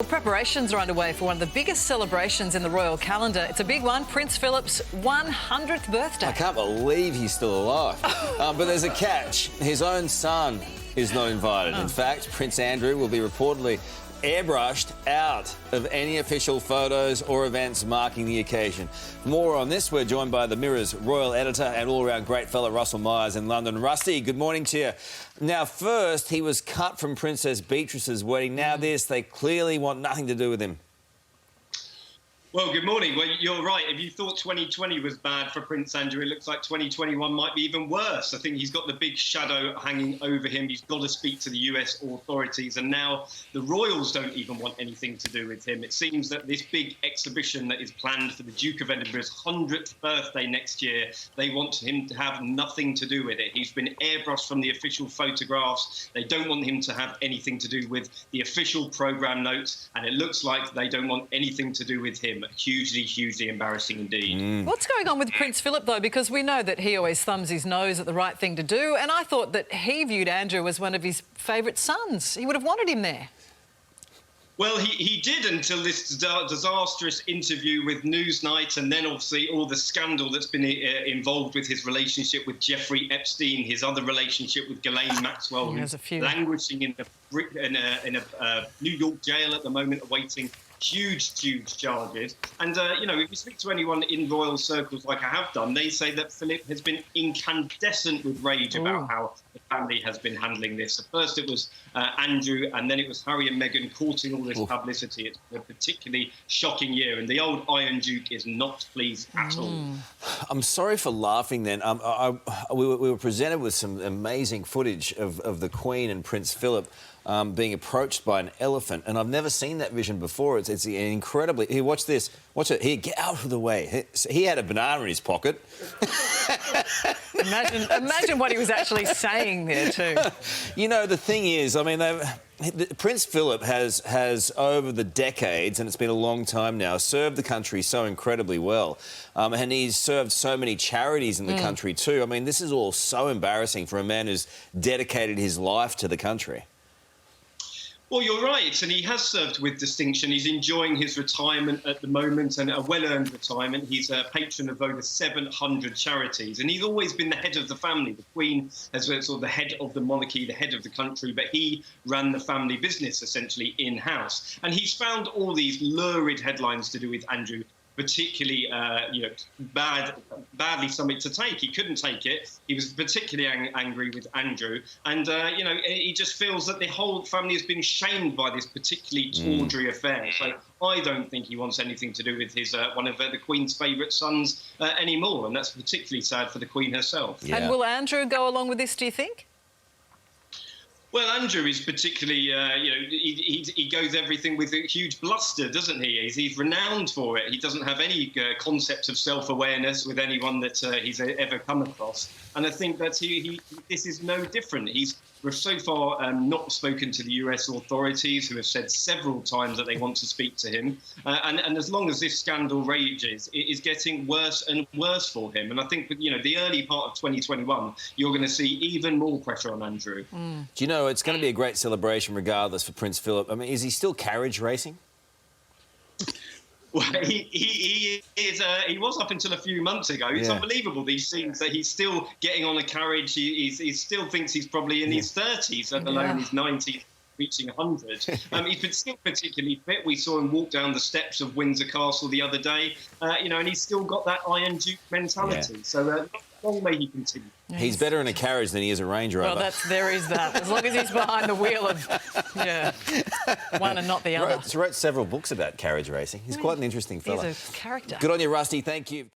Well, preparations are underway for one of the biggest celebrations in the royal calendar. It's a big one, Prince Philip's 100th birthday. I can't believe he's still alive. But there's a catch. His own son is not invited. In fact, Prince Andrew will be reportedly airbrushed out of any official photos or events marking the occasion. For more on this, we're joined by the Mirror's royal editor and all-round great fella Russell Myers in London. Rusty, good morning to you. Now, first, he was cut from Princess Beatrice's wedding. Now this, they clearly want nothing to do with him. Well, good morning. Well, you're right. If you thought 2020 was bad for Prince Andrew, it looks like 2021 might be even worse. I think he's got the big shadow hanging over him. He's got to speak to the US authorities. And now the royals don't even want anything to do with him. It seems that this big exhibition that is planned for the Duke of Edinburgh's 100th birthday next year, they want him to have nothing to do with it. He's been airbrushed from the official photographs. They don't want him to have anything to do with the official programme notes. And it looks like they don't want anything to do with him. Hugely, hugely embarrassing indeed. What's going on with Prince Philip, though? Because we know that he always thumbs his nose at the right thing to do, and I thought that he viewed Andrew as one of his favourite sons. He would have wanted him there. Well, he did until this disastrous interview with Newsnight, and then obviously all the scandal that's been involved with his relationship with Jeffrey Epstein, his other relationship with Ghislaine Maxwell, who's languishing in a New York jail at the moment, awaiting huge charges. And, you know, if you speak to anyone in royal circles like I have done, they say that Philip has been incandescent with rage about how the family has been handling this. At first it was Andrew, and then it was Harry and Meghan courting all this publicity. It's a particularly shocking year, and the old Iron Duke is not pleased at all. I'm sorry for laughing then. We were presented with some amazing footage of the Queen and Prince Philip being approached by an elephant, and I've never seen that vision before. It's incredibly... Here, watch this. Watch it. Here, get out of the way. He had a banana in his pocket. Imagine what he was actually saying there too. You know, the thing is, I mean, Prince Philip has over the decades, and it's been a long time now, served the country so incredibly well. And he's served so many charities in the country too. I mean, this is all so embarrassing for a man who's dedicated his life to the country. Well, you're right, and he has served with distinction. He's enjoying his retirement at the moment, and a well-earned retirement. He's a patron of over 700 charities, and he's always been the head of the family. The Queen has been sort of the head of the monarchy, the head of the country, but he ran the family business, essentially, in-house. And he's found all these lurid headlines to do with Andrew, particularly, you know, badly something to take. He couldn't take it. He was particularly angry with Andrew. And, you know, he just feels that the whole family has been shamed by this particularly tawdry affair. So I don't think he wants anything to do with his one of the Queen's favourite sons anymore. And that's particularly sad for the Queen herself. Yeah. And will Andrew go along with this, do you think? Well, Andrew is particularly, you know, he goes everything with a huge bluster, doesn't he? He's renowned for it. He doesn't have any concept of self-awareness with anyone that he's ever come across. And I think that this is no different. We've so far not spoken to the US authorities, who have said several times that they want to speak to him. And as long as this scandal rages, it is getting worse and worse for him. And I think, you know, the early part of 2021, you're going to see even more pressure on Andrew. Do you know, it's going to be a great celebration regardless for Prince Philip. I mean, is he still carriage racing? Well, he was up until a few months ago. It's unbelievable, these scenes, that he's still getting on a carriage. He still thinks he's probably in his 30s, let alone his 90s, reaching 100. He's been still particularly fit. We saw him walk down the steps of Windsor Castle the other day, you know, and he's still got that Iron Duke mentality. So long may he continue. He's better in a carriage than he is a Range Rover. Well, there is that. As long as he's behind the wheel of, one and not the other. He wrote several books about carriage racing. He's quite an interesting fella. He's a character. Good on you, Rusty. Thank you.